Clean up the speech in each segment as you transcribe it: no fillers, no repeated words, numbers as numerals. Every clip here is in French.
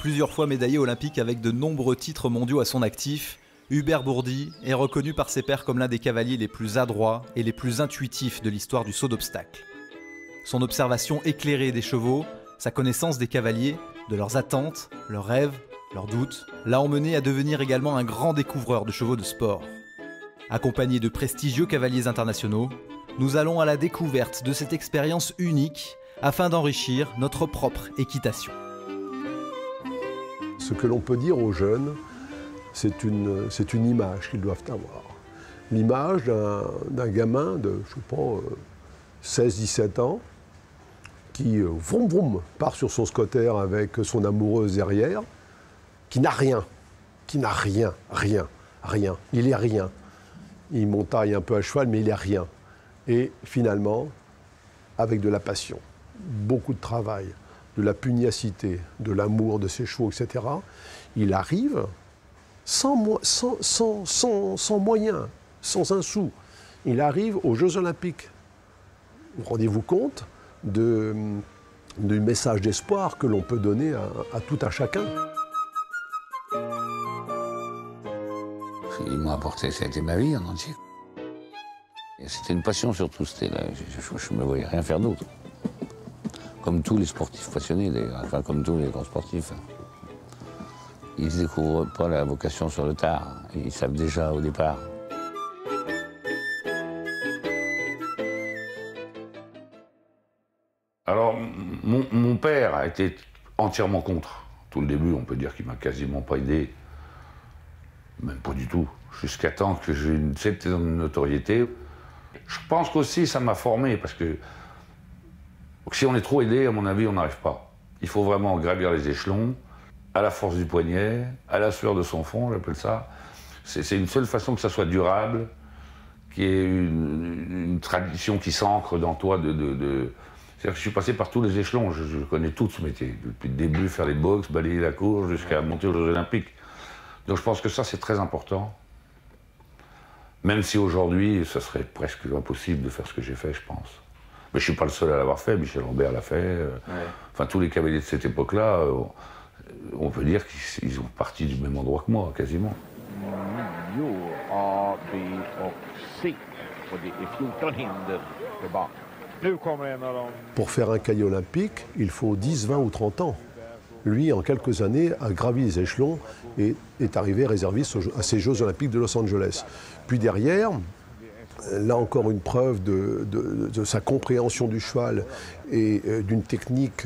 Plusieurs fois médaillé olympique avec de nombreux titres mondiaux à son actif, Hubert Bourdy est reconnu par ses pairs comme l'un des cavaliers les plus adroits et les plus intuitifs de l'histoire du saut d'obstacle. Son observation éclairée des chevaux, sa connaissance des cavaliers, de leurs attentes, leurs rêves, leurs doutes, l'a emmené à devenir également un grand découvreur de chevaux de sport. Accompagné de prestigieux cavaliers internationaux, nous allons à la découverte de cette expérience unique afin d'enrichir notre propre équitation. Ce que l'on peut dire aux jeunes, c'est une image qu'ils doivent avoir. L'image d'un gamin de, je sais pas, 16-17 ans, qui vroom vroom, part sur son scooter avec son amoureuse derrière, qui n'a rien, rien. Il est rien. Il montaille un peu à cheval, mais il est rien. Et finalement, avec de la passion, beaucoup de travail, de la pugnacité, de l'amour de ses chevaux, etc., il arrive sans moyens, sans un sou. Il arrive aux Jeux Olympiques. Rendez-vous compte du message d'espoir que l'on peut donner à tout un chacun. Ils m'ont apporté, ça a été ma vie en entier. C'était une passion surtout, je ne me voyais rien faire d'autre. Comme tous les sportifs passionnés d'ailleurs, enfin comme tous les grands sportifs. Ils ne découvrent pas la vocation sur le tard, ils savent déjà au départ. Alors, mon père a été entièrement contre. Tout le début, on peut dire qu'il m'a quasiment pas aidé. Même pas du tout. Jusqu'à temps que j'ai une certaine notoriété. Je pense qu'aussi ça m'a formé, parce que si on est trop aidé, à mon avis, on n'arrive pas. Il faut vraiment gravir les échelons, à la force du poignet, à la sueur de son front, j'appelle ça. C'est une seule façon que ça soit durable, qu'il y ait une tradition qui s'ancre dans toi C'est-à-dire que je suis passé par tous les échelons, je connais tout ce métier. Depuis le début, faire les box, balayer la cour, jusqu'à monter aux Jeux Olympiques. Donc je pense que ça, c'est très important. Même si aujourd'hui, ce serait presque impossible de faire ce que j'ai fait, je pense. Mais je ne suis pas le seul à l'avoir fait, Michel Robert l'a fait. Enfin, tous les cavaliers de cette époque-là, on peut dire qu'ils ont parti du même endroit que moi, quasiment. Pour faire un cahier olympique, il faut 10, 20 ou 30 ans. Lui, en quelques années, a gravi les échelons et est arrivé réserviste à ces Jeux Olympiques de Los Angeles. Puis derrière, là encore une preuve de sa compréhension du cheval et d'une technique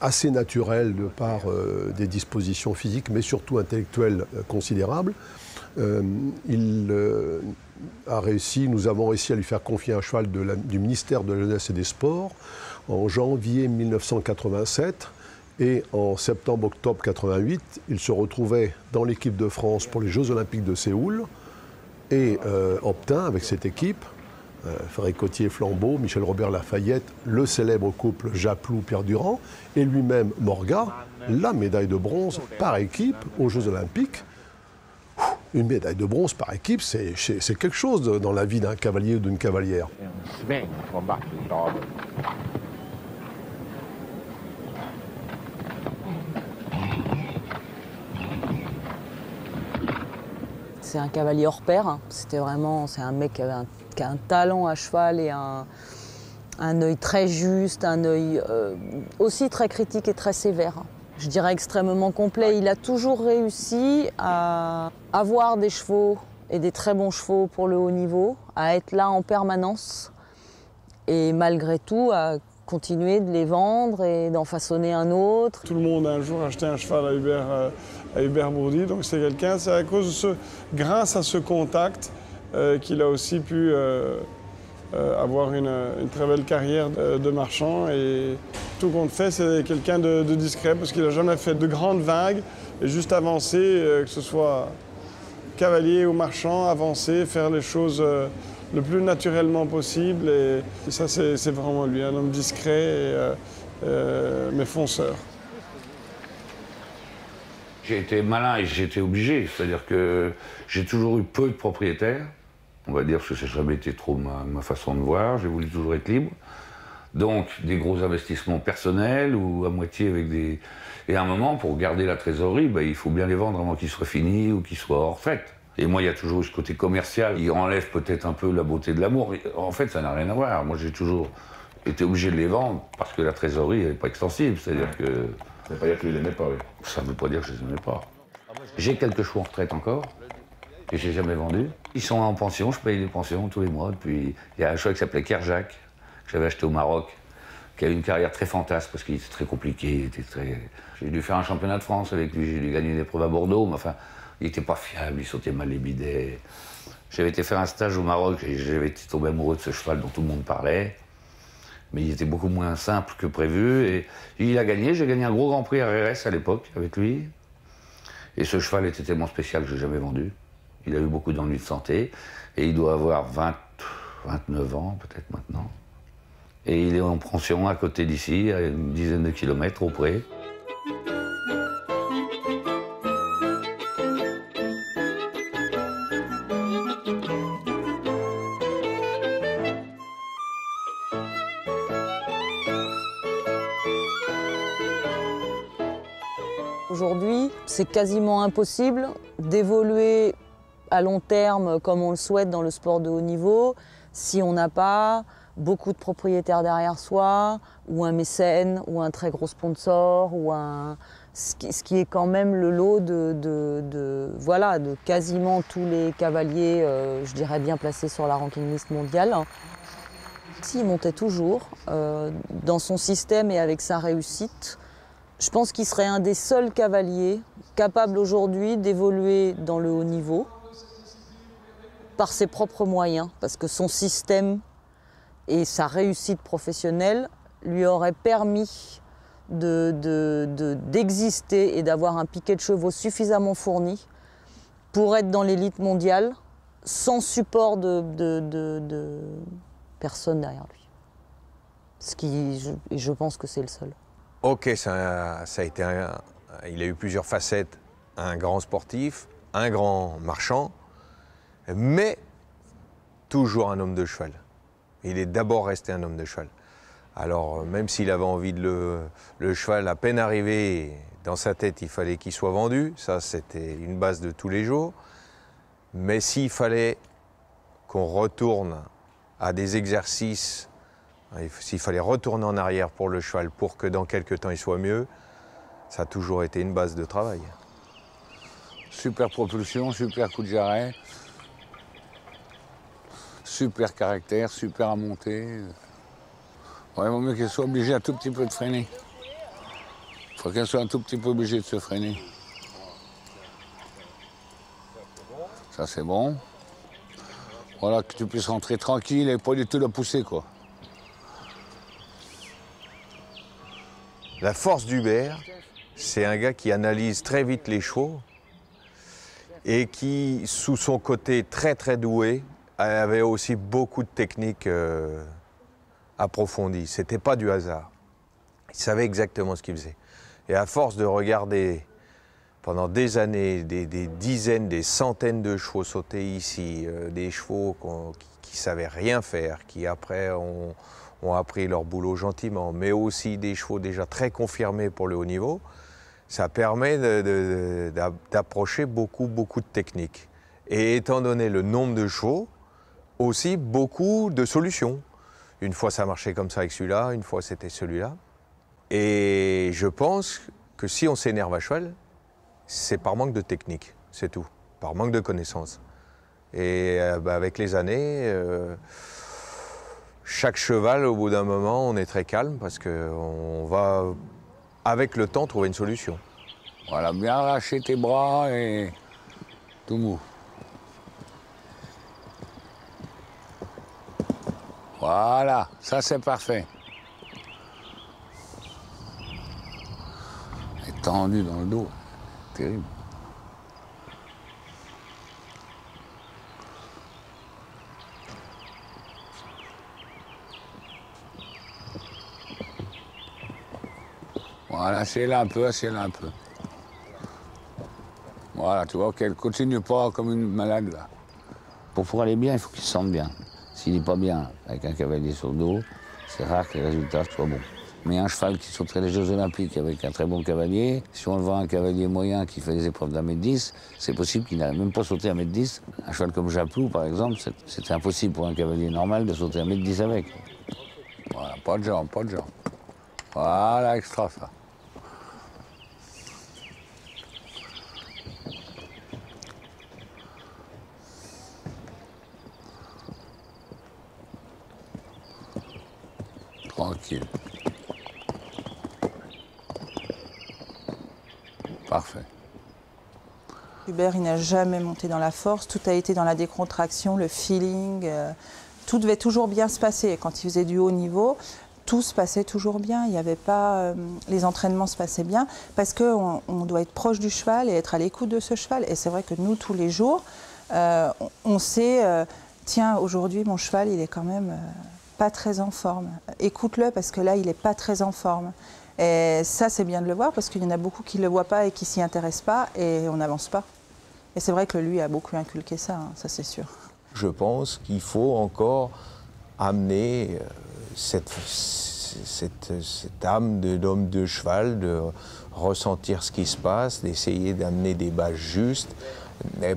assez naturelle de par des dispositions physiques, mais surtout intellectuelles considérables. Nous avons réussi à lui faire confier un cheval du ministère de la Jeunesse et des Sports en janvier 1987. Et en septembre-octobre 88, il se retrouvait dans l'équipe de France pour les Jeux Olympiques de Séoul et obtint avec cette équipe, Frédéric Cottier-Flambeau, Michel Robert Lafayette, le célèbre couple Japlou-Pierre Durand et lui-même Morga, la médaille de bronze par équipe aux Jeux Olympiques. Une médaille de bronze par équipe, c'est quelque chose dans la vie d'un cavalier ou d'une cavalière. C'est un cavalier hors pair. C'est un mec qui a un talent à cheval et un œil très juste, un œil aussi très critique et très sévère. Je dirais extrêmement complet. Il a toujours réussi à avoir des chevaux et des très bons chevaux pour le haut niveau, à être là en permanence et malgré tout à continuer de les vendre et d'en façonner un autre. Tout le monde a un jour acheté un cheval à Hubert Bourdy, donc c'est quelqu'un, c'est à cause de grâce à ce contact qu'il a aussi pu avoir une très belle carrière de marchand. Et tout compte fait, c'est quelqu'un de discret parce qu'il n'a jamais fait de grandes vagues et juste avancer, que ce soit cavalier ou marchand, avancer, faire les choses le plus naturellement possible. Et ça, c'est vraiment lui, un homme discret mais fonceur. J'ai été malin et j'ai été obligé, c'est-à-dire que j'ai toujours eu peu de propriétaires, on va dire, parce que ça n'a jamais été trop ma façon de voir, j'ai voulu toujours être libre. Donc, des gros investissements personnels ou à moitié avec des... Et à un moment, pour garder la trésorerie, ben, il faut bien les vendre avant qu'ils soient finis ou qu'ils soient hors fête. Et moi, il y a toujours eu ce côté commercial. Il enlève peut-être un peu la beauté de l'amour. En fait, ça n'a rien à voir. Moi, j'ai toujours été obligé de les vendre parce que la trésorerie n'est pas extensible. C'est-à-dire que... Ça veut pas dire que tu les aimais pas, oui. Ça ne veut pas dire que je les aimais pas. J'ai quelques chevaux en retraite encore, que j'ai jamais vendus. Ils sont en pension, je paye des pensions tous les mois. Depuis, il y a un cheval qui s'appelait Kerjak, que j'avais acheté au Maroc, qui a eu une carrière très fantasque parce qu'il était très compliqué. J'ai dû faire un championnat de France avec lui, j'ai dû gagner une épreuve à Bordeaux, mais enfin, il n'était pas fiable, il sautait mal les bidets. J'avais été faire un stage au Maroc et j'avais été tombé amoureux de ce cheval dont tout le monde parlait. Mais il était beaucoup moins simple que prévu. Et il a gagné, j'ai gagné un gros Grand Prix RRS à l'époque avec lui. Et ce cheval était tellement spécial que je l'ai jamais vendu. Il a eu beaucoup d'ennuis de santé. Et il doit avoir 29 ans peut-être maintenant. Et il est en pension à côté d'ici, à une dizaine de kilomètres au pré. Aujourd'hui, c'est quasiment impossible d'évoluer à long terme comme on le souhaite dans le sport de haut niveau si on n'a pas beaucoup de propriétaires derrière soi, ou un mécène, ou un très gros sponsor, ou ce qui est quand même le lot voilà, de quasiment tous les cavaliers, je dirais bien placés sur la ranking list mondiale. S'il montait toujours dans son système et avec sa réussite, je pense qu'il serait un des seuls cavaliers capables aujourd'hui d'évoluer dans le haut niveau par ses propres moyens, parce que son système et sa réussite professionnelle lui auraient permis d'exister et d'avoir un piquet de chevaux suffisamment fourni pour être dans l'élite mondiale sans support de personne derrière lui. Je pense que c'est le seul. Ok, ça a été il a eu plusieurs facettes. Un grand sportif, un grand marchand, mais toujours un homme de cheval. Il est d'abord resté un homme de cheval. Alors, même s'il avait envie de le cheval, à peine arrivé dans sa tête, il fallait qu'il soit vendu. Ça, c'était une base de tous les jours. Mais s'il fallait qu'on retourne à des exercices, s'il fallait retourner en arrière pour le cheval pour que dans quelques temps il soit mieux, ça a toujours été une base de travail. Super propulsion, super coup de jarret, super caractère, super à monter. Ouais, il vaut mieux qu'elle soit obligée un tout petit peu de freiner. Il faut qu'elle soit un tout petit peu obligée de se freiner. Ça, c'est bon. Voilà, que tu puisses rentrer tranquille et pas du tout la pousser, quoi. La force d'Hubert, c'est un gars qui analyse très vite les chevaux et qui, sous son côté très très doué, avait aussi beaucoup de techniques approfondies. C'était pas du hasard. Il savait exactement ce qu'il faisait. Et à force de regarder pendant des années, des dizaines, des centaines de chevaux sauter ici, des chevaux qui savaient rien faire, qui après ont appris leur boulot gentiment, mais aussi des chevaux déjà très confirmés pour le haut niveau, ça permet d'approcher beaucoup de techniques. Et étant donné le nombre de chevaux, aussi beaucoup de solutions. Une fois ça marchait comme ça avec celui-là, une fois c'était celui-là. Et je pense que si on s'énerve à cheval, c'est par manque de technique, c'est tout, par manque de connaissances. Et avec les années, chaque cheval, au bout d'un moment, on est très calme parce qu'on va, avec le temps, trouver une solution. Voilà, bien lâcher tes bras et tout mou. Voilà, ça c'est parfait. Elle est tendue dans le dos, terrible. Voilà, assieds-la un peu, assieds-la un peu. Voilà, tu vois qu'elle continue pas comme une malade là. Pour aller bien, il faut qu'il se sente bien. S'il n'est pas bien avec un cavalier sur le dos, c'est rare que les résultats soient bons. Mais un cheval qui sauterait les Jeux Olympiques avec un très bon cavalier, si on le voit un cavalier moyen qui fait des épreuves d'1,10 m, c'est possible qu'il n'arrive même pas à sauter 1,10 m. Un cheval comme Japlou, par exemple, c'était impossible pour un cavalier normal de sauter 1,10 m avec. Voilà, pas de jambes, pas de jambes. Voilà, extra ça. Tranquille. Parfait. Hubert, il n'a jamais monté dans la force, tout a été dans la décontraction, le feeling. Tout devait toujours bien se passer. Quand il faisait du haut niveau, tout se passait toujours bien. Il n'y avait pas, les entraînements se passaient bien parce qu'on doit être proche du cheval et être à l'écoute de ce cheval. Et c'est vrai que nous, tous les jours, on sait, tiens, aujourd'hui, mon cheval, il est quand même pas très en forme. Écoute-le parce que là, il n'est pas très en forme. Et ça, c'est bien de le voir parce qu'il y en a beaucoup qui ne le voient pas et qui ne s'y intéressent pas et on n'avance pas. Et c'est vrai que lui a beaucoup inculqué ça, hein, ça c'est sûr. Je pense qu'il faut encore amener cette âme d'homme de cheval, de ressentir ce qui se passe, d'essayer d'amener des bases justes,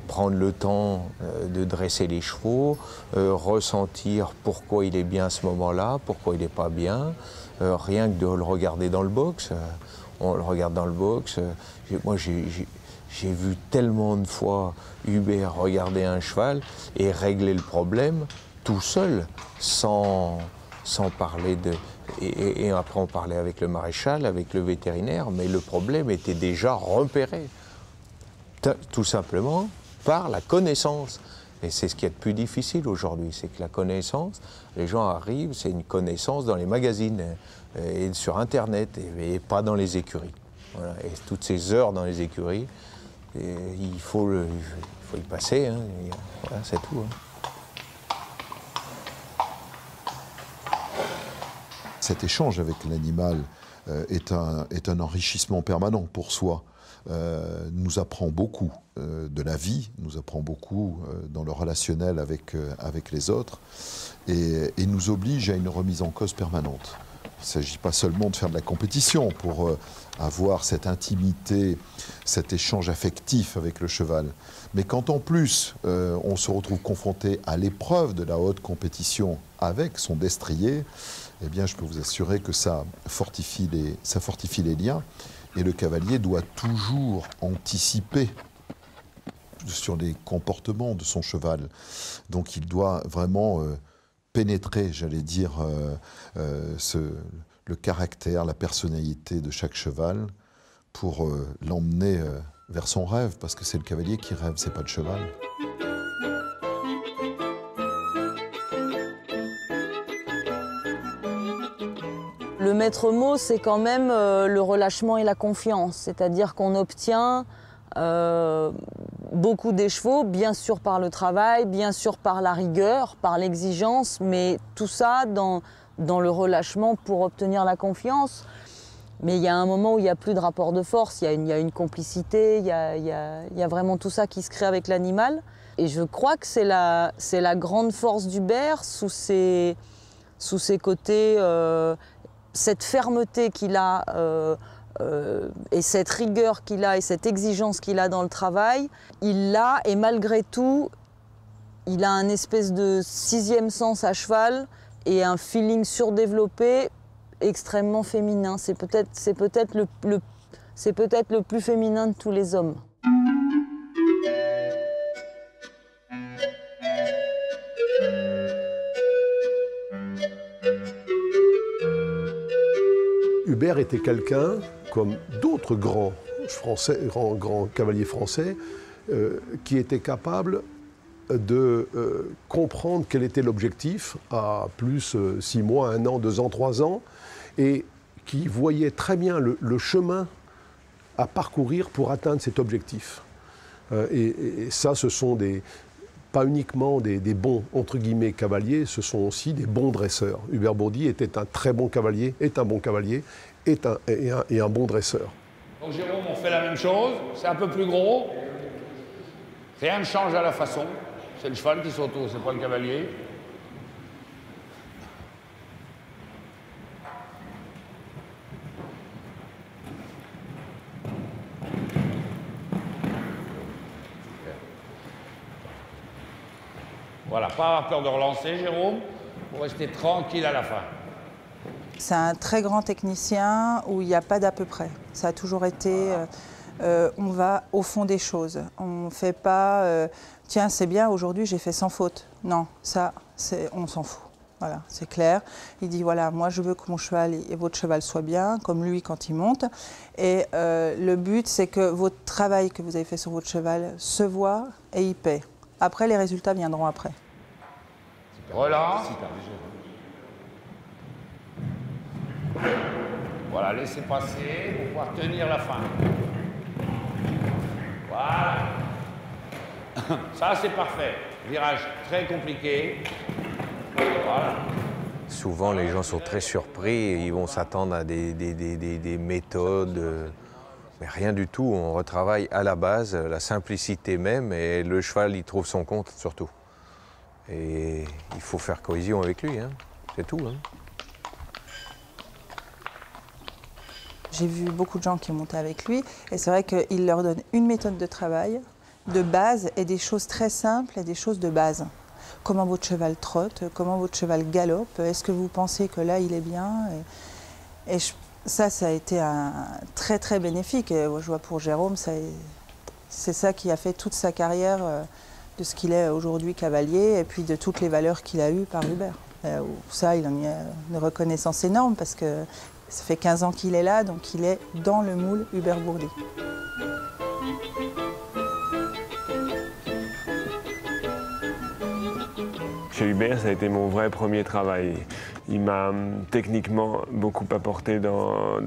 prendre le temps de dresser les chevaux, ressentir pourquoi il est bien à ce moment-là, pourquoi il n'est pas bien. Rien que de le regarder dans le box, on le regarde dans le box. Moi, j'ai vu tellement de fois Hubert regarder un cheval et régler le problème tout seul, sans parler de... Et après, on parlait avec le maréchal, avec le vétérinaire, mais le problème était déjà repéré, tout simplement par la connaissance. Et c'est ce qui est le plus difficile aujourd'hui, c'est que la connaissance, les gens arrivent, c'est une connaissance dans les magazines et sur Internet et pas dans les écuries. Voilà. Et toutes ces heures dans les écuries, il faut y passer, hein. Voilà, c'est tout. Hein. Cet échange avec l'animal est un enrichissement permanent pour soi. Nous apprend beaucoup de la vie, nous apprend beaucoup dans le relationnel avec les autres et nous oblige à une remise en cause permanente. Il ne s'agit pas seulement de faire de la compétition pour avoir cette intimité, cet échange affectif avec le cheval, mais quand en plus on se retrouve confronté à l'épreuve de la haute compétition avec son destrier, eh bien je peux vous assurer que ça fortifie les liens. Et le cavalier doit toujours anticiper sur les comportements de son cheval. Donc il doit vraiment pénétrer, j'allais dire, le caractère, la personnalité de chaque cheval pour l'emmener vers son rêve, parce que c'est le cavalier qui rêve, c'est pas le cheval. Le maître mot, c'est quand même le relâchement et la confiance. C'est-à-dire qu'on obtient beaucoup des chevaux, bien sûr par le travail, bien sûr par la rigueur, par l'exigence, mais tout ça dans le relâchement pour obtenir la confiance. Mais il y a un moment où il n'y a plus de rapport de force, il y a une complicité, il y a vraiment tout ça qui se crée avec l'animal. Et je crois que c'est la grande force d'Hubert sous ses côtés... cette fermeté qu'il a et cette rigueur qu'il a et cette exigence qu'il a dans le travail, il l'a et malgré tout, il a un espèce de sixième sens à cheval et un feeling surdéveloppé extrêmement féminin. C'est peut-être le plus féminin de tous les hommes. Hubert était quelqu'un, comme d'autres grands cavaliers français, qui était capable de comprendre quel était l'objectif à plus 6 mois, 1 an, 2 ans, 3 ans, et qui voyait très bien le chemin à parcourir pour atteindre cet objectif. Et ça, ce sont pas uniquement des bons, entre guillemets, cavaliers, ce sont aussi des bons dresseurs. Hubert Bourdi était un très bon cavalier, est un bon cavalier, et un bon dresseur. Donc Jérôme, on fait la même chose, c'est un peu plus gros. Rien ne change à la façon. C'est le cheval qui s'auto, c'est pas le cavalier. Voilà, pas avoir peur de relancer, Jérôme, pour rester tranquille à la fin. C'est un très grand technicien où il n'y a pas d'à peu près. Ça a toujours été, on va au fond des choses. On ne fait pas, tiens c'est bien, aujourd'hui j'ai fait sans faute. Non, ça, on s'en fout. Voilà, c'est clair. Il dit, voilà, moi je veux que mon cheval et votre cheval soient bien, comme lui quand il monte. Et le but, c'est que votre travail que vous avez fait sur votre cheval se voit et il paie. Après, les résultats viendront après. Relance. Voilà, laissez passer pour pouvoir tenir la fin. Voilà. Ça, c'est parfait. Virage très compliqué. Voilà. Souvent, les gens sont très surpris et ils vont s'attendre à des méthodes. Mais rien du tout. On retravaille à la base, la simplicité même, et le cheval, il trouve son compte surtout. Et il faut faire cohésion avec lui, hein. C'est tout. Hein. J'ai vu beaucoup de gens qui montaient avec lui et c'est vrai qu'il leur donne une méthode de travail, de base, et des choses très simples et des choses de base. Comment votre cheval trotte, comment votre cheval galope, est-ce que vous pensez que là il est bien? Ça a été très très bénéfique. Et je vois pour Jérôme, c'est ça qui a fait toute sa carrière de ce qu'il est aujourd'hui cavalier et puis de toutes les valeurs qu'il a eues par Hubert. Ça, il en a une reconnaissance énorme parce que ça fait 15 ans qu'il est là, donc il est dans le moule Hubert Bourdi. Chez Hubert, ça a été mon vrai premier travail. Il m'a techniquement beaucoup apporté dans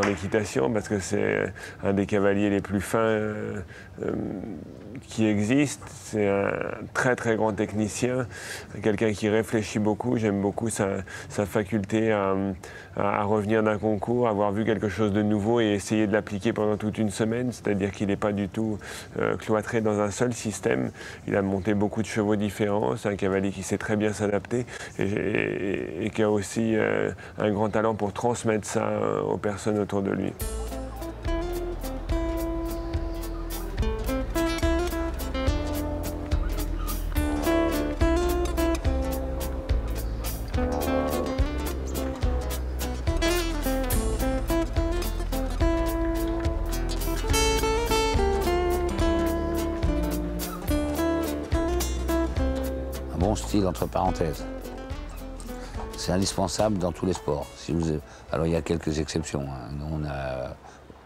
l'équitation parce que c'est un des cavaliers les plus fins qui existent. C'est un très très grand technicien, quelqu'un qui réfléchit beaucoup. J'aime beaucoup sa faculté à revenir d'un concours, avoir vu quelque chose de nouveau et essayer de l'appliquer pendant toute une semaine. C'est-à-dire qu'il n'est pas du tout cloîtré dans un seul système. Il a monté beaucoup de chevaux différents. C'est un cavalier qui sait très bien s'adapter et qui a aussi un grand talent pour transmettre ça aux personnes autour de lui. Un bon style entre parenthèses. C'est indispensable dans tous les sports. Alors il y a quelques exceptions. Hein. Nous, on a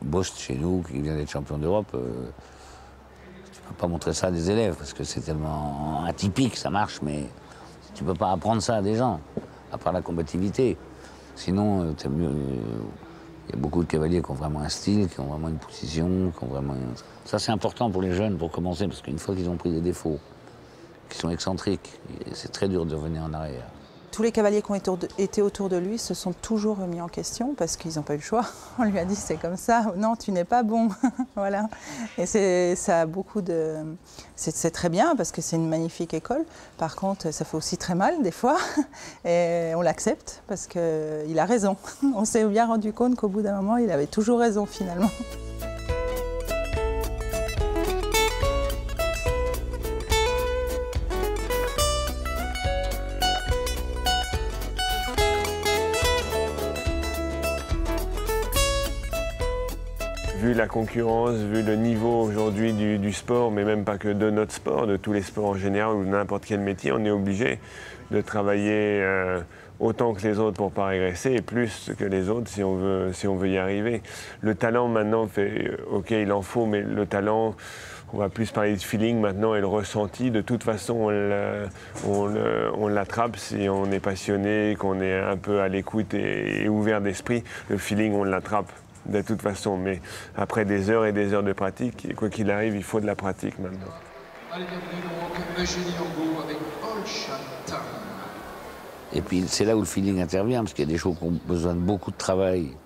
Bost chez nous, qui vient d'être champion d'Europe. Tu ne peux pas montrer ça à des élèves, parce que c'est tellement atypique, ça marche, mais tu ne peux pas apprendre ça à des gens, à part la combativité. Sinon, il y a beaucoup de cavaliers qui ont vraiment un style, qui ont vraiment une position, qui ont vraiment... Ça, c'est important pour les jeunes, pour commencer, parce qu'une fois qu'ils ont pris des défauts, qui sont excentriques, c'est très dur de revenir en arrière. Tous les cavaliers qui ont été autour de lui se sont toujours remis en question parce qu'ils n'ont pas eu le choix. On lui a dit c'est comme ça, non tu n'es pas bon, voilà. Et ça a beaucoup de... C'est très bien parce que c'est une magnifique école. Par contre ça fait aussi très mal des fois et on l'accepte parce qu'il a raison. On s'est bien rendu compte qu'au bout d'un moment il avait toujours raison finalement. Vu la concurrence, vu le niveau aujourd'hui du sport, mais même pas que de notre sport, de tous les sports en général ou n'importe quel métier, on est obligé de travailler autant que les autres pour ne pas régresser et plus que les autres si on veut y arriver. Le talent maintenant fait, ok il en faut, mais le talent, on va plus parler de feeling maintenant et le ressenti. De toute façon, on l'attrape si on est passionné, qu'on est un peu à l'écoute et ouvert d'esprit. Le feeling, on l'attrape de toute façon. Mais après des heures et des heures de pratique, et quoi qu'il arrive, il faut de la pratique maintenant. Allez, bienvenue donc Eugénie Angot avec Holstein. Et puis c'est là où le feeling intervient, parce qu'il y a des choses qui ont besoin de beaucoup de travail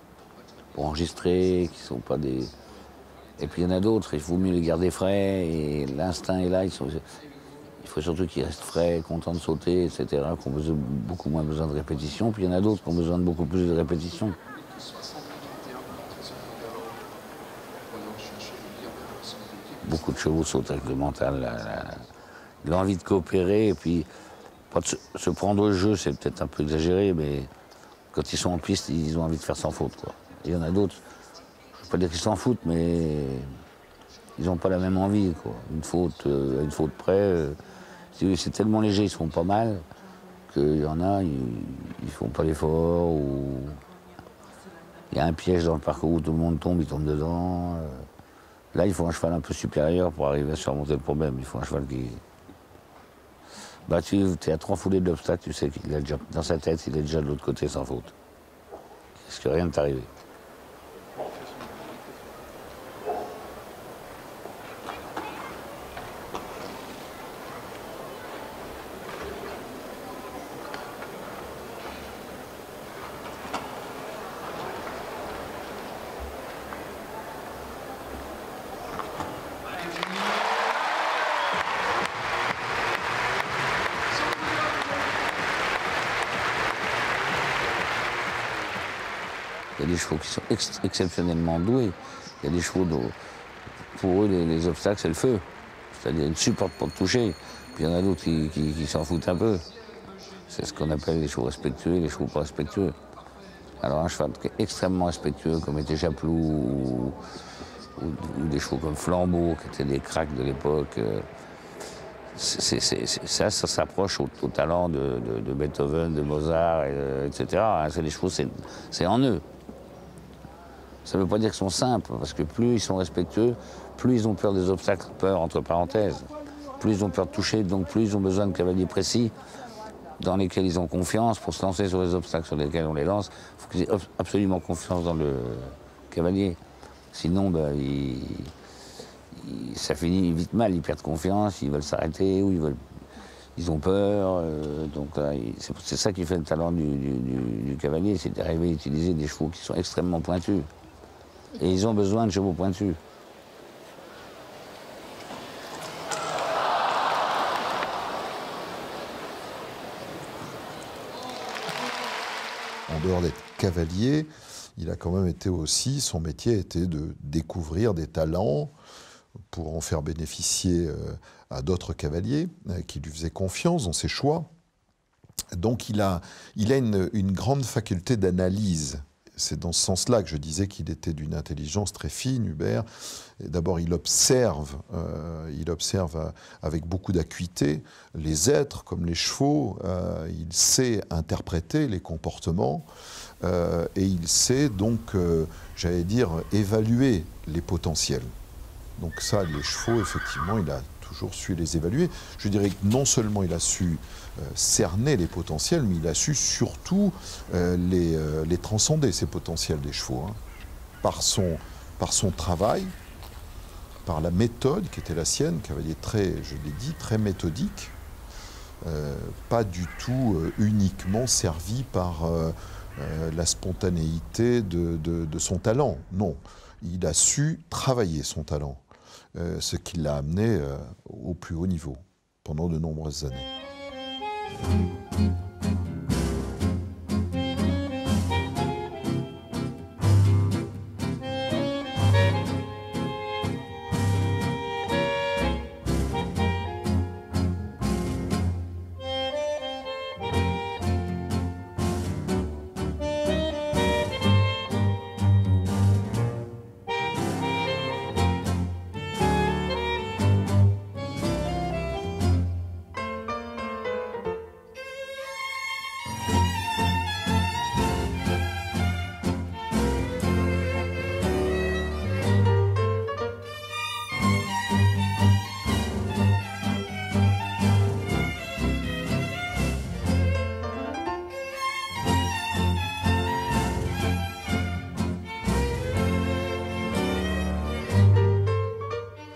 pour enregistrer, qui ne sont pas des... Et puis il y en a d'autres, il vaut mieux les garder frais, et l'instinct est là, il faut surtout qu'ils restent frais, contents de sauter, etc., qui ont beaucoup moins besoin de répétition. Puis il y en a d'autres qui ont besoin de beaucoup plus de répétition. Beaucoup de chevaux sautent avec le mental, l'envie de coopérer, et puis Se prendre au jeu, c'est peut-être un peu exagéré, mais quand ils sont en piste, ils ont envie de faire sans faute, quoi. Il y en a d'autres, je ne veux pas dire qu'ils s'en foutent, mais ils n'ont pas la même envie, quoi. Une faute près, c'est tellement léger, ils se font pas mal, qu'il y en a, ils font pas l'effort, ou il y a un piège dans le parcours où tout le monde tombe, ils tombent dedans. Là, il faut un cheval un peu supérieur pour arriver à surmonter le problème. Il faut un cheval qui... Bah, tu es à 3 foulées de l'obstacle, tu sais qu'il a déjà, dans sa tête, il est déjà de l'autre côté sans faute. Parce que rien ne t'est arrivé. Il y a des chevaux qui sont exceptionnellement doués. Il y a des chevaux dont, pour eux, les obstacles, c'est le feu. C'est-à-dire qu'ils ne supportent pas de toucher. Puis il y en a d'autres qui s'en foutent un peu. C'est ce qu'on appelle les chevaux respectueux et les chevaux pas respectueux. Alors un cheval qui est extrêmement respectueux, comme était Chaplou, ou des chevaux comme Flambeau, qui étaient des cracks de l'époque, ça s'approche au talent de Beethoven, de Mozart, etc. C'est les chevaux, c'est en eux. Ça ne veut pas dire qu'ils sont simples, parce que plus ils sont respectueux, plus ils ont peur des obstacles, peur entre parenthèses. Plus ils ont peur de toucher, donc plus ils ont besoin de cavaliers précis, dans lesquels ils ont confiance pour se lancer sur les obstacles sur lesquels on les lance. Il faut qu'ils aient absolument confiance dans le cavalier. Sinon, bah, ça finit vite mal, ils perdent confiance, ils veulent s'arrêter, ou ils ont peur. Donc c'est ça qui fait le talent du cavalier, c'est d'arriver à utiliser des chevaux qui sont extrêmement pointus. Et ils ont besoin de chevaux pointus. En dehors d'être cavalier, il a quand même été aussi, son métier était de découvrir des talents pour en faire bénéficier à d'autres cavaliers qui lui faisaient confiance dans ses choix. Donc il a une grande faculté d'analyse. C'est dans ce sens-là que je disais qu'il était d'une intelligence très fine, Hubert. D'abord, il observe avec beaucoup d'acuité les êtres comme les chevaux. Il sait interpréter les comportements et il sait donc, j'allais dire, évaluer les potentiels. Donc ça, les chevaux, effectivement, il a toujours su les évaluer. Je dirais que non seulement il a su cerner les potentiels, mais il a su surtout les transcender, ces potentiels des chevaux, hein, par son travail, par la méthode qui était la sienne, cavalier très, je l'ai dit, très méthodique, pas du tout uniquement servi par la spontanéité de son talent. Non, il a su travailler son talent, ce qui l'a amené au plus haut niveau pendant de nombreuses années.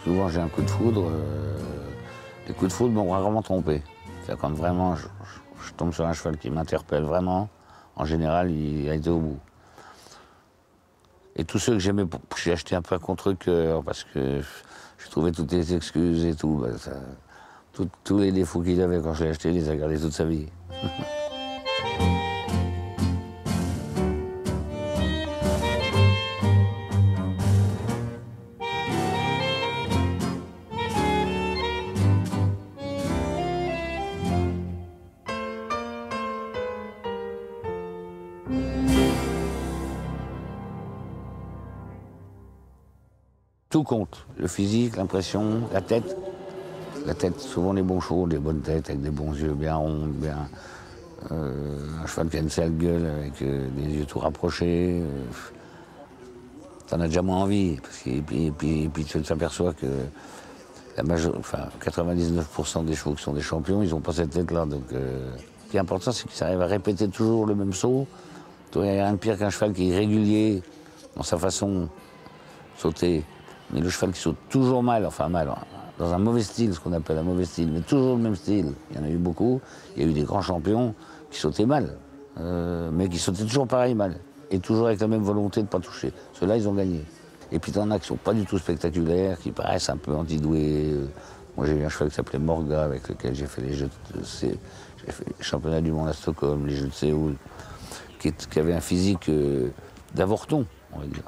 Souvent j'ai un coup de foudre, les coups de foudre m'ont rarement trompé. C'est-à-dire quand vraiment je tombe sur un cheval qui m'interpelle vraiment, en général il a été au bout. Et tous ceux que j'aimais, j'ai acheté un peu à contre-cœur parce que je trouvais toutes les excuses et tout. Tous les défauts qu'il avait quand je l'ai acheté, il les a gardés toute sa vie. Tout compte. Le physique, l'impression, la tête. La tête, souvent les bons chevaux, des bonnes têtes avec des bons yeux bien ronds, bien. Un cheval qui a une sale gueule avec des yeux tout rapprochés. T'en as déjà moins envie. Et puis tu t'aperçois que 99% des chevaux qui sont des champions, ils n'ont pas cette tête-là. Donc, ce qui est important, c'est qu'ils arrivent à répéter toujours le même saut. Il n'y a rien de pire qu'un cheval qui est régulier dans sa façon de sauter. Mais le cheval qui saute toujours mal, dans un mauvais style, ce qu'on appelle un mauvais style, mais toujours le même style. Il y en a eu beaucoup. Il y a eu des grands champions qui sautaient mal, mais qui sautaient toujours pareil mal. Et toujours avec la même volonté de ne pas toucher. Ceux-là, ils ont gagné. Et puis t'en as qui ne sont pas du tout spectaculaires, qui paraissent un peu antidoués. Moi, j'ai eu un cheval qui s'appelait Morga, avec lequel j'ai fait j'ai fait les championnats du monde à Stockholm, les Jeux de Séoul, qui avait un physique d'avorton, on va dire.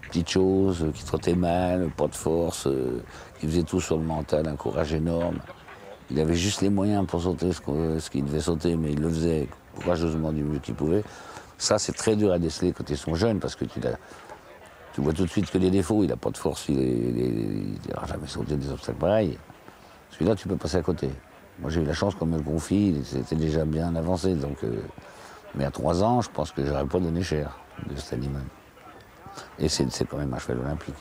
Petite chose, qui trottait mal, pas de force, qui faisait tout sur le mental, un courage énorme. Il avait juste les moyens pour sauter ce qu'il devait sauter, mais il le faisait courageusement du mieux qu'il pouvait. Ça, c'est très dur à déceler quand ils sont jeunes, parce que tu vois tout de suite que les défauts, il n'a pas de force, il n'aura jamais sauté des obstacles pareils. Celui-là, tu peux passer à côté. Moi, j'ai eu la chance qu'on me le confie, c'était déjà bien avancé. Donc, mais à 3 ans, je pense que j'aurais pas donné cher de cet animal. Et c'est quand même un cheval olympique.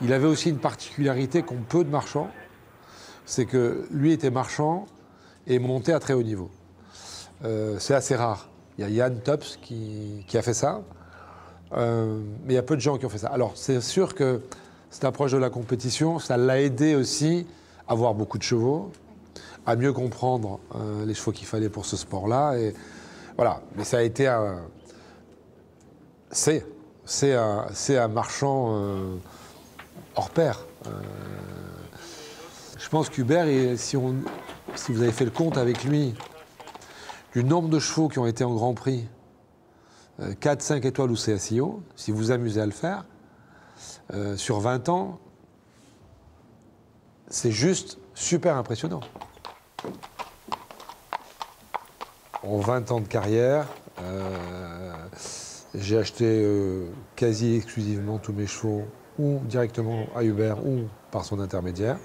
Il avait aussi une particularité qu'ont peu de marchands, c'est que lui était marchand et montait à très haut niveau. C'est assez rare. Il y a Yann Tops qui a fait ça, mais il y a peu de gens qui ont fait ça. Alors c'est sûr que cette approche de la compétition, ça l'a aidé aussi à avoir beaucoup de chevaux, à mieux comprendre les chevaux qu'il fallait pour ce sport-là. Et voilà. Mais ça a été c'est un marchand hors pair. Je pense qu'Hubert, si vous avez fait le compte avec lui, du nombre de chevaux qui ont été en Grand Prix, 4, 5 étoiles ou CSIO, si vous vous amusez à le faire, sur 20 ans, c'est juste super impressionnant. En 20 ans de carrière, j'ai acheté quasi exclusivement tous mes chevaux, ou directement à Hubert, ou par son intermédiaire.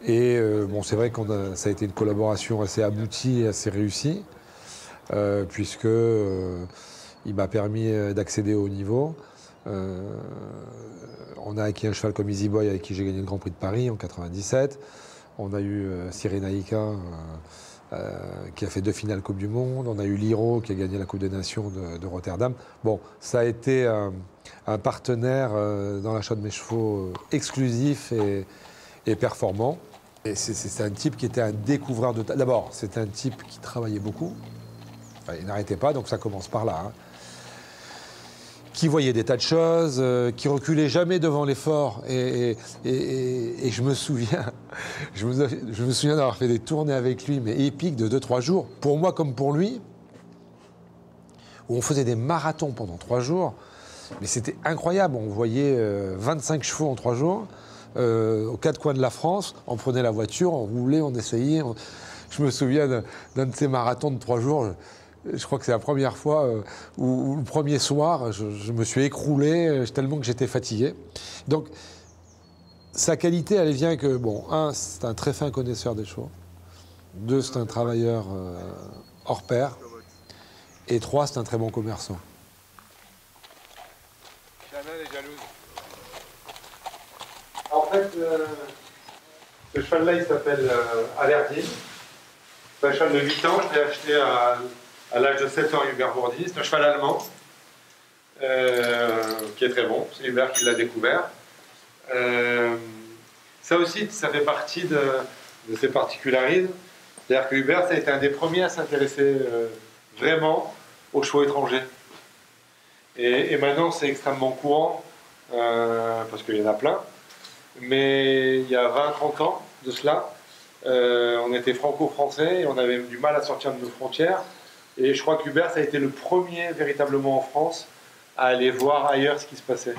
Et bon, c'est vrai que ça a été une collaboration assez aboutie et assez réussie, puisque il m'a permis d'accéder au haut niveau. On a acquis un cheval comme Easy Boy avec qui j'ai gagné le Grand Prix de Paris en 97. On a eu Cyrénaïka qui a fait 2 finales Coupe du Monde. On a eu Liro qui a gagné la Coupe des Nations de Rotterdam. Bon, ça a été un partenaire dans l'achat de mes chevaux exclusif et performant. Et c'est un type qui était un découvreur de talent. D'abord, c'est un type qui travaillait beaucoup. Enfin, il n'arrêtait pas, donc ça commence par là. Hein. Qui voyait des tas de choses, qui reculait jamais devant l'effort. Et je me souviens, je me souviens d'avoir fait des tournées avec lui, mais épiques, de 2-3 jours, pour moi comme pour lui, où on faisait des marathons pendant 3 jours. Mais c'était incroyable. On voyait 25 chevaux en 3 jours. Aux 4 coins de la France, on prenait la voiture, on roulait, on essayait. Je me souviens d'un de ces marathons de 3 jours. Je crois que c'est la première fois où le premier soir, je me suis écroulé tellement que j'étais fatigué. Donc, sa qualité, elle vient que, bon, 1, c'est un très fin connaisseur des chevaux. 2, c'est un travailleur hors pair. Et 3, c'est un très bon commerçant. Chanel est jalouse. En fait, ce cheval-là, il s'appelle Alerdine. C'est un cheval de 8 ans. Je l'ai acheté à l'âge de 7 ans à Hubert Bourdi. C'est un cheval allemand qui est très bon. C'est Hubert qui l'a découvert. Ça aussi, ça fait partie de ses particularités. C'est-à-dire que Hubert, ça a été un des premiers à s'intéresser vraiment aux chevaux étrangers. Et maintenant, c'est extrêmement courant, parce qu'il y en a plein. Mais il y a 20-30 ans de cela, on était franco-français et on avait du mal à sortir de nos frontières. Et je crois qu'Hubert, ça a été le premier véritablement en France à aller voir ailleurs ce qui se passait.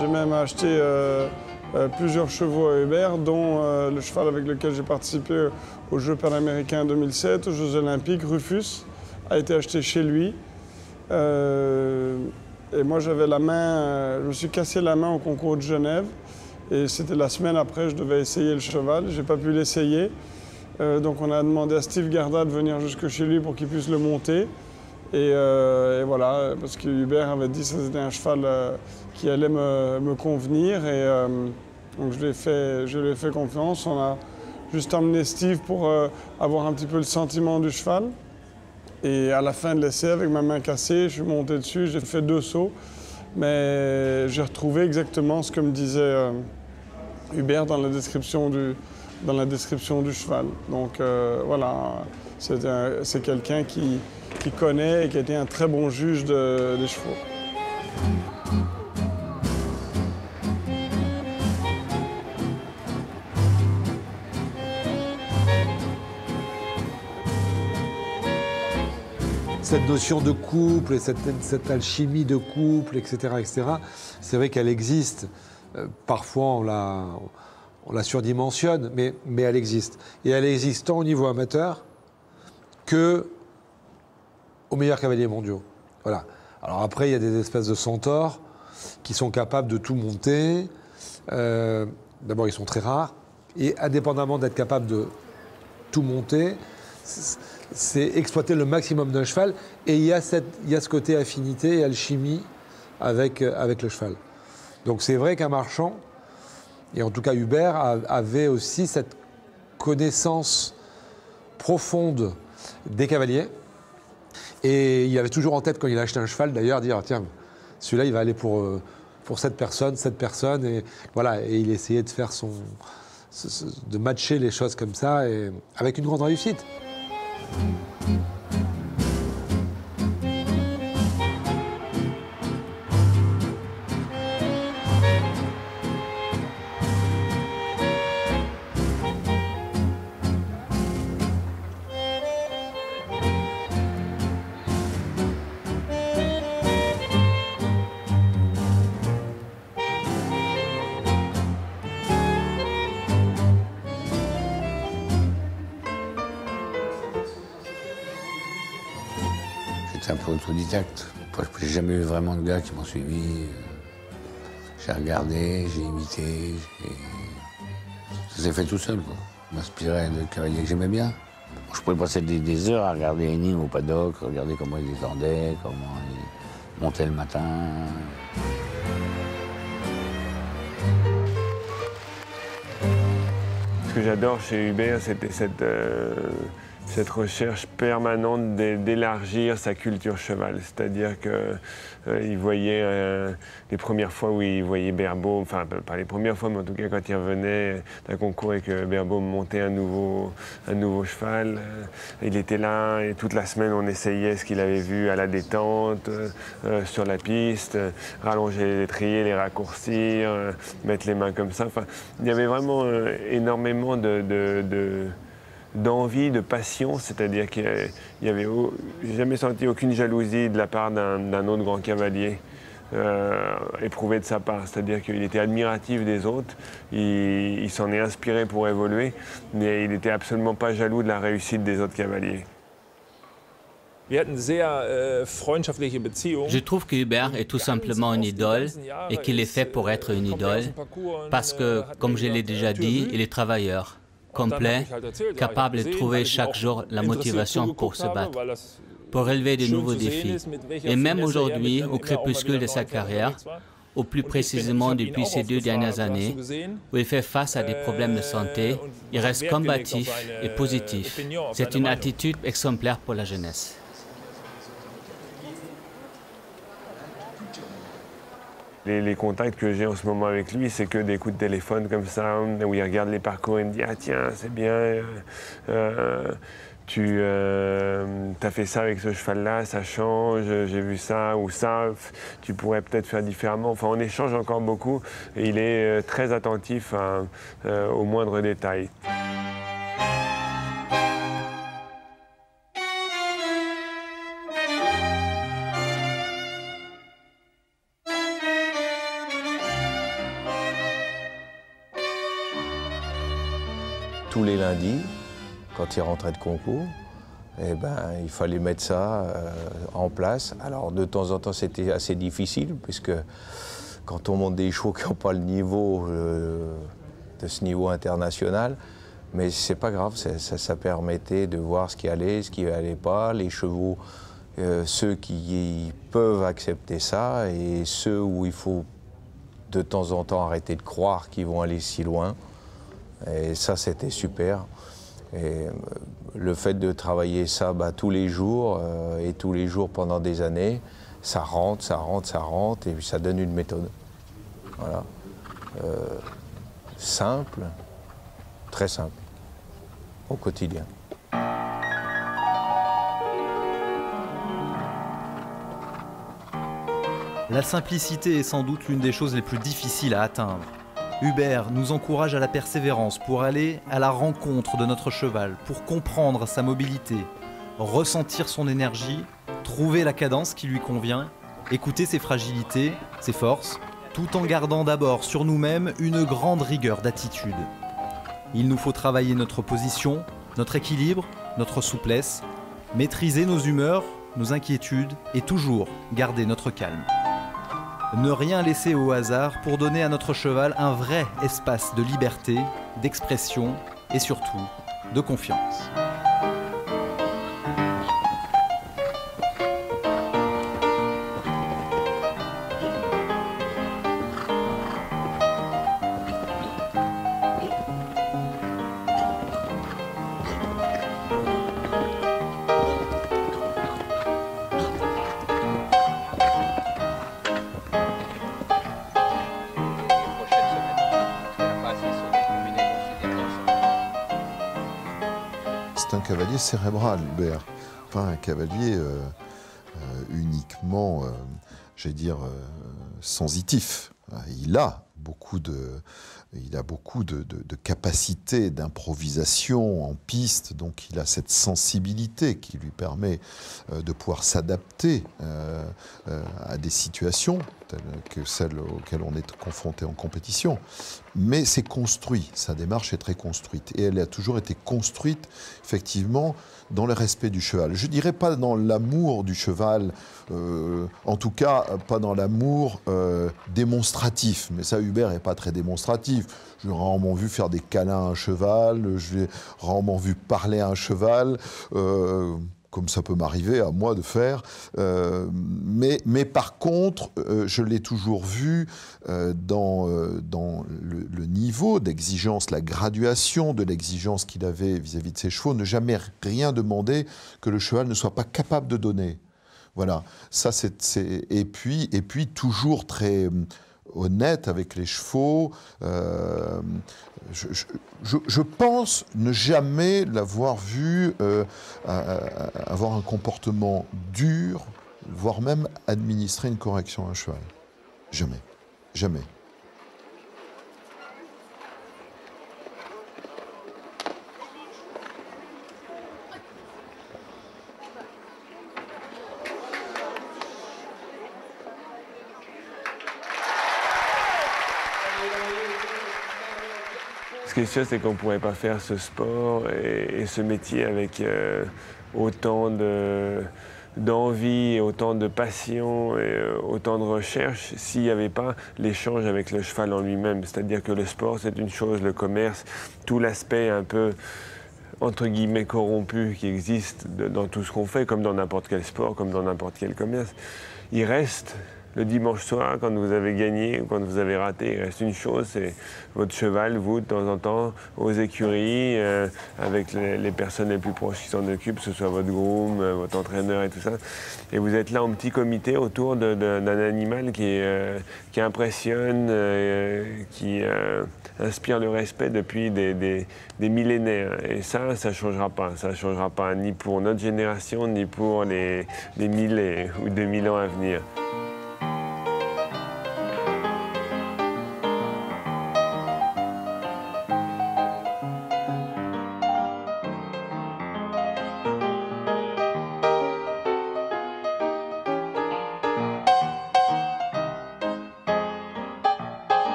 J'ai même acheté plusieurs chevaux à Hubert, dont le cheval avec lequel j'ai participé aux Jeux panaméricains 2007, aux Jeux olympiques, Rufus, a été acheté chez lui. Et moi, j'avais la main, je me suis cassé la main au concours de Genève. Et c'était la semaine après, je devais essayer le cheval. Je n'ai pas pu l'essayer. Donc on a demandé à Steve Garda de venir jusque chez lui pour qu'il puisse le monter. Et voilà, parce que Hubert avait dit que c'était un cheval qui allait me convenir. Et donc je lui ai fait confiance. On a juste emmené Steve pour avoir un petit peu le sentiment du cheval. Et à la fin de l'essai, avec ma main cassée, je suis monté dessus, j'ai fait 2 sauts. Mais j'ai retrouvé exactement ce que me disait Hubert dans la description du cheval. Donc voilà, c'est quelqu'un qui connaît et qui a été un très bon juge des chevaux. Cette notion de couple et cette alchimie de couple, etc., c'est vrai qu'elle existe. Parfois, on la surdimensionne, mais elle existe. Et elle existe tant au niveau amateur que aux meilleurs cavaliers mondiaux. Voilà. Alors après, il y a des espèces de centaures qui sont capables de tout monter. D'abord, ils sont très rares. Et indépendamment d'être capables de tout monter, c'est exploiter le maximum d'un cheval. Et il y a ce côté affinité et alchimie avec le cheval. Donc c'est vrai qu'un marchand, et en tout cas Hubert, avait aussi cette connaissance profonde des cavaliers. Et il avait toujours en tête, quand il achetait un cheval, d'ailleurs, dire tiens, celui-là, il va aller pour cette personne. Et voilà, et il essayait de faire de matcher les choses comme ça, et avec une grande réussite. J'étais un peu autodidacte. J'ai jamais eu vraiment de gars qui m'ont suivi. J'ai regardé, j'ai imité, ça s'est fait tout seul, quoi. Je m'inspirais de cavaliers que j'aimais bien. Je pouvais passer des heures à regarder Henning au paddock, regarder comment il descendait, comment il montait le matin. Ce que j'adore chez Hubert, c'était cette recherche permanente d'élargir sa culture cheval. C'est-à-dire qu'il voyait les premières fois où il voyait Berbeau, enfin pas les premières fois, mais en tout cas quand il revenait d'un concours et que Berbeau montait un nouveau cheval, il était là et toute la semaine on essayait ce qu'il avait vu à la détente, sur la piste, rallonger les étriers, les raccourcir, mettre les mains comme ça. Enfin, il y avait vraiment énormément d'envie, de passion, c'est-à-dire qu'il y avait j'ai jamais senti aucune jalousie de la part d'un autre grand cavalier éprouvé de sa part, c'est-à-dire qu'il était admiratif des autres, il s'en est inspiré pour évoluer, mais il n'était absolument pas jaloux de la réussite des autres cavaliers. Je trouve que Hubert est tout simplement une idole et qu'il est fait pour être une idole parce que, comme je l'ai déjà dit, il est travailleur, complet, capable de trouver chaque jour la motivation pour se battre, pour relever de nouveaux défis. Et même aujourd'hui, au crépuscule de sa carrière, ou plus précisément depuis ces 2 dernières années, où il fait face à des problèmes de santé, il reste combatif et positif. C'est une attitude exemplaire pour la jeunesse. Les contacts que j'ai en ce moment avec lui, c'est que des coups de téléphone comme ça, où il regarde les parcours et me dit « Ah tiens, c'est bien, tu as fait ça avec ce cheval-là, ça change, j'ai vu ça ou ça, tu pourrais peut-être faire différemment. » Enfin, on échange encore beaucoup et il est très attentif aux moindres détails. tous les lundis, quand il rentrait de concours. Eh ben, il fallait mettre ça en place. Alors de temps en temps c'était assez difficile, puisque quand on monte des chevaux qui n'ont pas le niveau de ce niveau international, mais c'est pas grave, ça permettait de voir ce qui allait, ce qui n'allait pas, les chevaux, ceux qui peuvent accepter ça et ceux où il faut de temps en temps arrêter de croire qu'ils vont aller si loin. Et ça, c'était super. Et le fait de travailler ça tous les jours et tous les jours pendant des années, ça rentre, et puis ça donne une méthode. Voilà. Simple, très simple, au quotidien. La simplicité est sans doute l'une des choses les plus difficiles à atteindre. Hubert nous encourage à la persévérance pour aller à la rencontre de notre cheval, pour comprendre sa mobilité, ressentir son énergie, trouver la cadence qui lui convient, écouter ses fragilités, ses forces, tout en gardant d'abord sur nous-mêmes une grande rigueur d'attitude. Il nous faut travailler notre position, notre équilibre, notre souplesse, maîtriser nos humeurs, nos inquiétudes et toujours garder notre calme. Ne rien laisser au hasard pour donner à notre cheval un vrai espace de liberté, d'expression et surtout de confiance. C'est un cavalier cérébral, Hubert. Pas un cavalier uniquement, j'allais dire, sensitif. Il a beaucoup de capacités d'improvisation en piste, donc il a cette sensibilité qui lui permet de pouvoir s'adapter à des situations telles que celles auxquelles on est confronté en compétition. Mais c'est construit, sa démarche est très construite. Et elle a toujours été construite, effectivement, dans le respect du cheval. Je ne dirais pas dans l'amour du cheval, en tout cas pas dans l'amour démonstratif. Mais ça, Hubert n'est pas très démonstratif. Je l'ai rarement vu faire des câlins à un cheval, je l'ai rarement vu parler à un cheval, comme ça peut m'arriver à moi de faire. Mais par contre, je l'ai toujours vu dans le niveau d'exigence, la graduation de l'exigence qu'il avait vis-à-vis de ses chevaux, ne jamais rien demander que le cheval ne soit pas capable de donner. Voilà, ça et puis toujours très honnête avec les chevaux. Je pense ne jamais l'avoir vu avoir un comportement dur, voire même administrer une correction à un cheval. Jamais. Jamais. Ce qui est sûr, c'est qu'on ne pourrait pas faire ce sport et ce métier avec autant d'envie, autant de passion et autant de recherche s'il n'y avait pas l'échange avec le cheval en lui-même. C'est-à-dire que le sport, c'est une chose, le commerce, tout l'aspect un peu entre guillemets corrompu qui existe dans tout ce qu'on fait, comme dans n'importe quel sport, comme dans n'importe quel commerce. Il reste le dimanche soir, quand vous avez gagné ou quand vous avez raté, il reste une chose, c'est votre cheval, vous, de temps en temps, aux écuries, avec les personnes les plus proches qui s'en occupent, que ce soit votre groom, votre entraîneur et tout ça. Et vous êtes là en petit comité autour d'un animal qui impressionne, qui inspire le respect depuis des millénaires. Et ça ne changera pas. Ça ne changera pas ni pour notre génération, ni pour les 1000 ou 2000 ans à venir.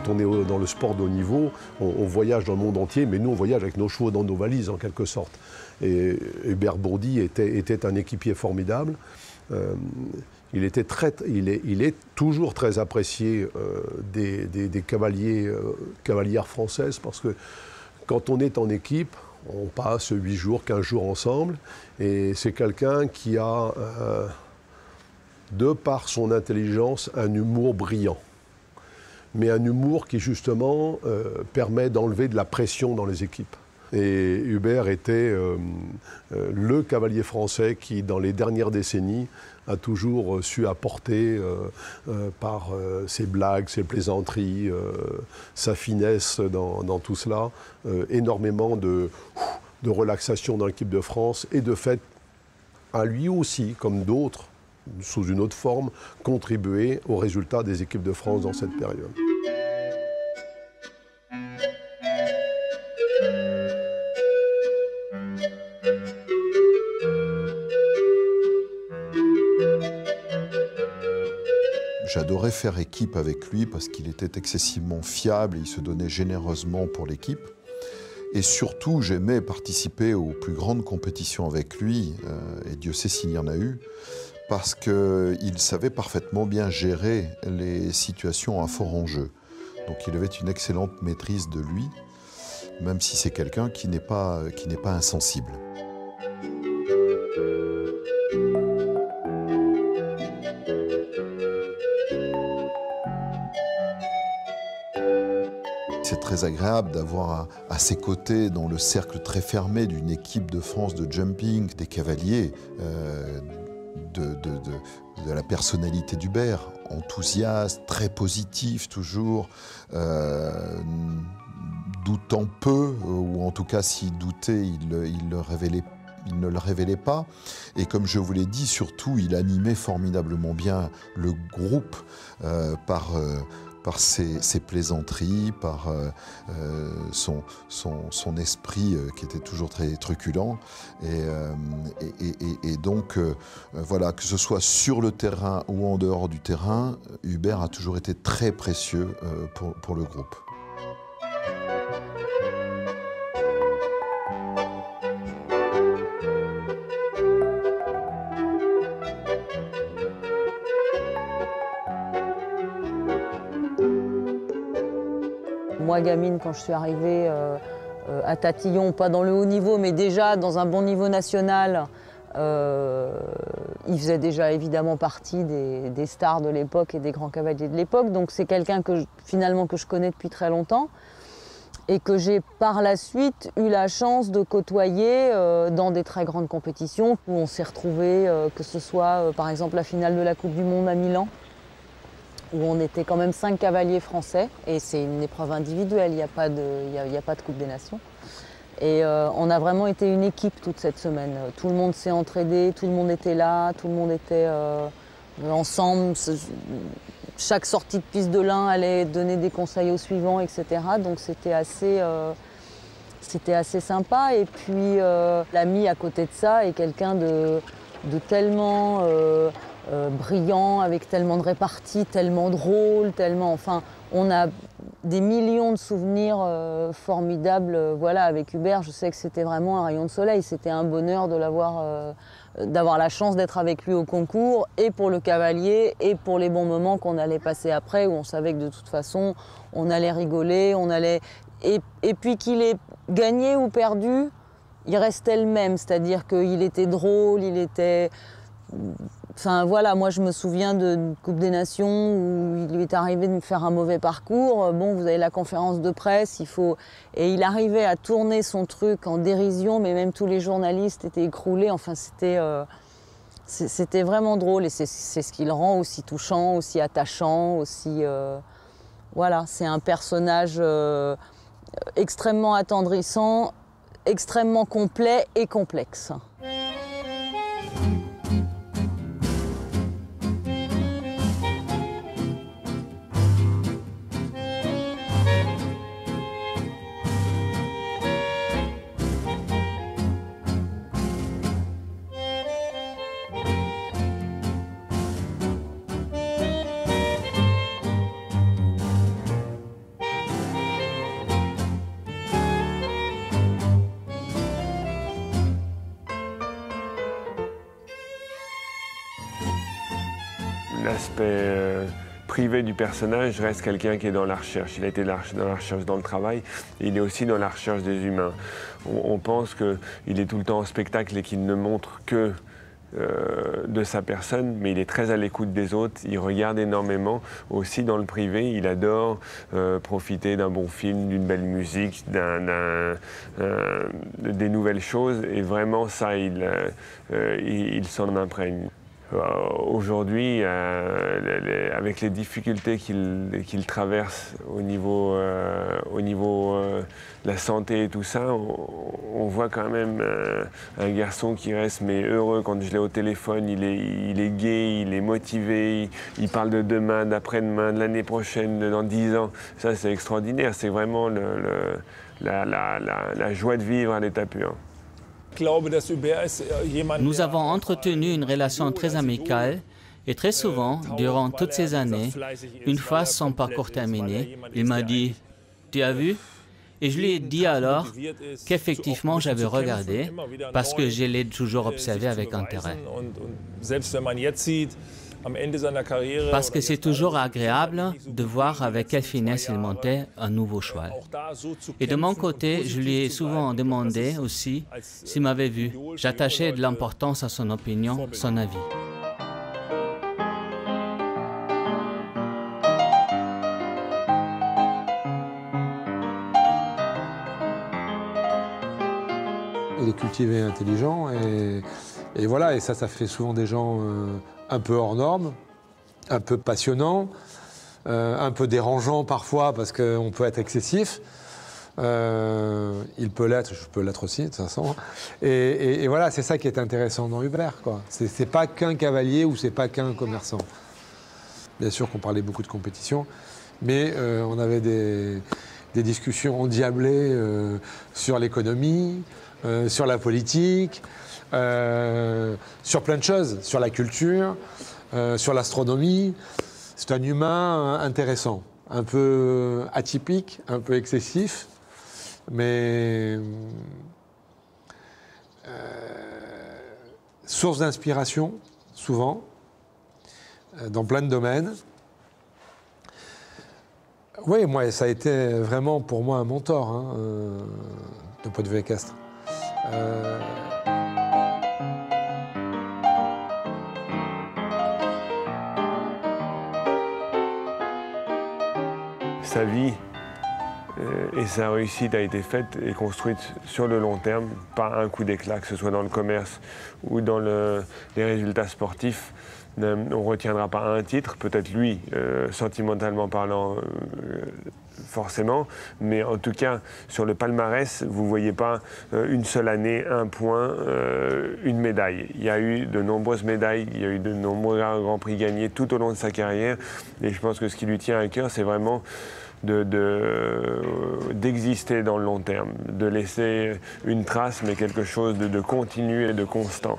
quand on est dans le sport de haut niveau, on voyage dans le monde entier, mais nous on voyage avec nos chevaux dans nos valises en quelque sorte. Et Hubert Bourdi était un équipier formidable. Il est toujours très apprécié des cavalières françaises parce que quand on est en équipe, on passe 8 jours, 15 jours ensemble et c'est quelqu'un qui a, de par son intelligence, un humour brillant. Mais un humour qui justement permet d'enlever de la pression dans les équipes. Et Hubert était le cavalier français qui, dans les dernières décennies, a toujours su apporter par ses blagues, ses plaisanteries, sa finesse dans tout cela, énormément de relaxation dans l'équipe de France et de fait, à lui aussi, comme d'autres, sous une autre forme, contribuer aux résultats des équipes de France dans cette période. J'adorais faire équipe avec lui parce qu'il était excessivement fiable et il se donnait généreusement pour l'équipe. Et surtout, j'aimais participer aux plus grandes compétitions avec lui, et Dieu sait s'il y en a eu, parce qu'il savait parfaitement bien gérer les situations à fort enjeu. Donc il avait une excellente maîtrise de lui, même si c'est quelqu'un qui n'est pas insensible. C'est très agréable d'avoir à ses côtés, dans le cercle très fermé d'une équipe de France de jumping, des cavaliers, de la personnalité d'Hubert, enthousiaste, très positif toujours, doutant peu, ou en tout cas s'il doutait, il ne le révélait pas. Et comme je vous l'ai dit, surtout, il animait formidablement bien le groupe par ses plaisanteries, par son esprit qui était toujours très truculent. Et donc, voilà, que ce soit sur le terrain ou en dehors du terrain, Hubert a toujours été très précieux pour le groupe. Moi, gamine, quand je suis arrivée à Tatillon, pas dans le haut niveau, mais déjà dans un bon niveau national, il faisait déjà évidemment partie des stars de l'époque et des grands cavaliers de l'époque. Donc c'est quelqu'un que je connais depuis très longtemps et que j'ai par la suite eu la chance de côtoyer dans des très grandes compétitions où on s'est retrouvés, que ce soit par exemple la finale de la Coupe du Monde à Milan, où on était quand même 5 cavaliers français, et c'est une épreuve individuelle, il n'y a pas de Coupe des Nations. Et on a vraiment été une équipe toute cette semaine. Tout le monde s'est entraidé, tout le monde était là, tout le monde était ensemble. Chaque sortie de piste de l'un allait donner des conseils aux suivants, etc. Donc c'était assez sympa. Et puis l'ami à côté de ça est quelqu'un de tellement brillant, avec tellement de répartie, tellement drôle, enfin, on a des millions de souvenirs formidables. Voilà, avec Hubert, je sais que c'était vraiment un rayon de soleil. C'était un bonheur de d'avoir la chance d'être avec lui au concours, et pour le cavalier, et pour les bons moments qu'on allait passer après, où on savait que de toute façon, on allait rigoler, et puis qu'il ait gagné ou perdu, il restait le même, c'est-à-dire qu'il était drôle, il était... Enfin voilà, moi je me souviens d'une Coupe des Nations où il lui est arrivé de me faire un mauvais parcours. Bon, vous avez la conférence de presse, et il arrivait à tourner son truc en dérision, mais même tous les journalistes étaient écroulés. Enfin, c'était vraiment drôle, et c'est ce qui le rend aussi touchant, aussi attachant, aussi... Voilà, c'est un personnage extrêmement attendrissant, extrêmement complet et complexe. l'aspect privé du personnage reste quelqu'un qui est dans la recherche. Il a été dans la recherche dans le travail, et il est aussi dans la recherche des humains. On pense qu'il est tout le temps en spectacle et qu'il ne montre que de sa personne, mais il est très à l'écoute des autres, il regarde énormément, aussi dans le privé, il adore profiter d'un bon film, d'une belle musique, des nouvelles choses, et vraiment ça, il s'en imprègne. Aujourd'hui, avec les difficultés qu'il traverse au niveau de la santé et tout ça, on voit quand même un garçon qui reste heureux. Quand je l'ai au téléphone, il est gai, il est motivé, il parle de demain, d'après-demain, de l'année prochaine, dans 10 ans. Ça, c'est extraordinaire. C'est vraiment la joie de vivre à l'état pur. Nous avons entretenu une relation très amicale et très souvent, durant toutes ces années, une fois son parcours terminé, il m'a dit « Tu as vu ?» Et je lui ai dit alors qu'effectivement j'avais regardé parce que je l'ai toujours observé avec intérêt. Parce que c'est toujours agréable de voir avec quelle finesse il montait un nouveau cheval. Et de mon côté, je lui ai souvent demandé aussi s'il m'avait vu. J'attachais de l'importance à son opinion, son avis. Il est cultivé et intelligent et voilà, et ça fait souvent des gens un peu hors normes, un peu passionnants, un peu dérangeants parfois parce qu'on peut être excessif. Il peut l'être, je peux l'être aussi de toute façon. Et voilà, c'est ça qui est intéressant dans Hubert, quoi. C'est pas qu'un cavalier ou c'est pas qu'un commerçant. Bien sûr qu'on parlait beaucoup de compétition, mais on avait des discussions endiablées sur l'économie, sur la politique, sur plein de choses, sur la culture, sur l'astronomie. C'est un humain intéressant, un peu atypique, un peu excessif, mais source d'inspiration, souvent, dans plein de domaines. Oui, moi, ça a été vraiment pour moi un mentor, hein, de point de vue équestre. Sa vie et sa réussite a été faite et construite sur le long terme, pas un coup d'éclat, que ce soit dans le commerce ou dans les résultats sportifs. On ne retiendra pas un titre, peut-être lui, sentimentalement parlant, forcément, mais en tout cas, sur le palmarès, vous ne voyez pas une seule année, un point, une médaille. Il y a eu de nombreuses médailles, il y a eu de nombreux grands prix gagnés tout au long de sa carrière, et je pense que ce qui lui tient à cœur, c'est vraiment d'exister dans le long terme, de laisser une trace, mais quelque chose de continu et de constant.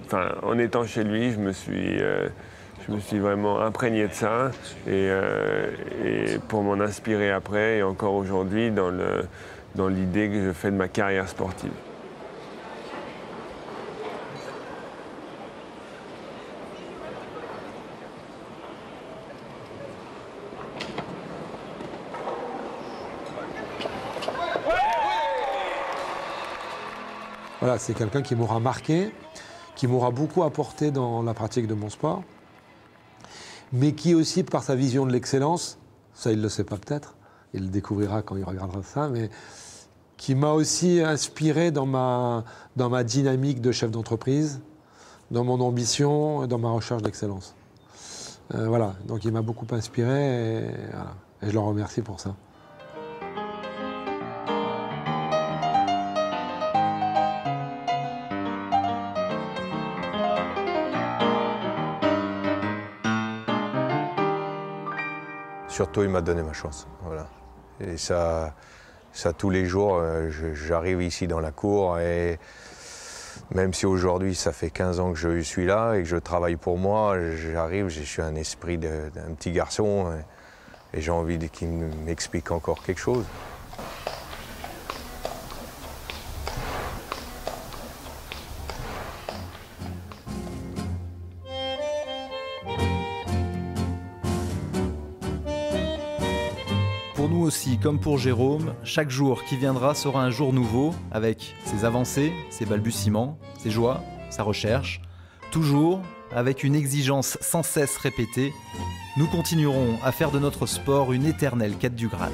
Enfin, en étant chez lui, je me suis vraiment imprégné de ça et pour m'en inspirer après et encore aujourd'hui dans l'idée que je fais de ma carrière sportive. Voilà, c'est quelqu'un qui m'aura marqué, qui m'aura beaucoup apporté dans la pratique de mon sport, mais qui aussi, par sa vision de l'excellence, ça il ne le sait pas peut-être, il le découvrira quand il regardera ça, mais qui m'a aussi inspiré dans ma dynamique de chef d'entreprise, dans mon ambition, dans ma recherche d'excellence. Voilà, donc il m'a beaucoup inspiré et, voilà, et je le remercie pour ça. Surtout, il m'a donné ma chance. Voilà. Et ça tous les jours, j'arrive ici dans la cour et même si aujourd'hui, ça fait 15 ans que je suis là et que je travaille pour moi, j'arrive, je suis un esprit d'un petit garçon et j'ai envie qu'il m'explique encore quelque chose. nous aussi, comme pour Jérôme, chaque jour qui viendra sera un jour nouveau, avec ses avancées, ses balbutiements, ses joies, sa recherche. Toujours, avec une exigence sans cesse répétée, nous continuerons à faire de notre sport une éternelle quête du Graal.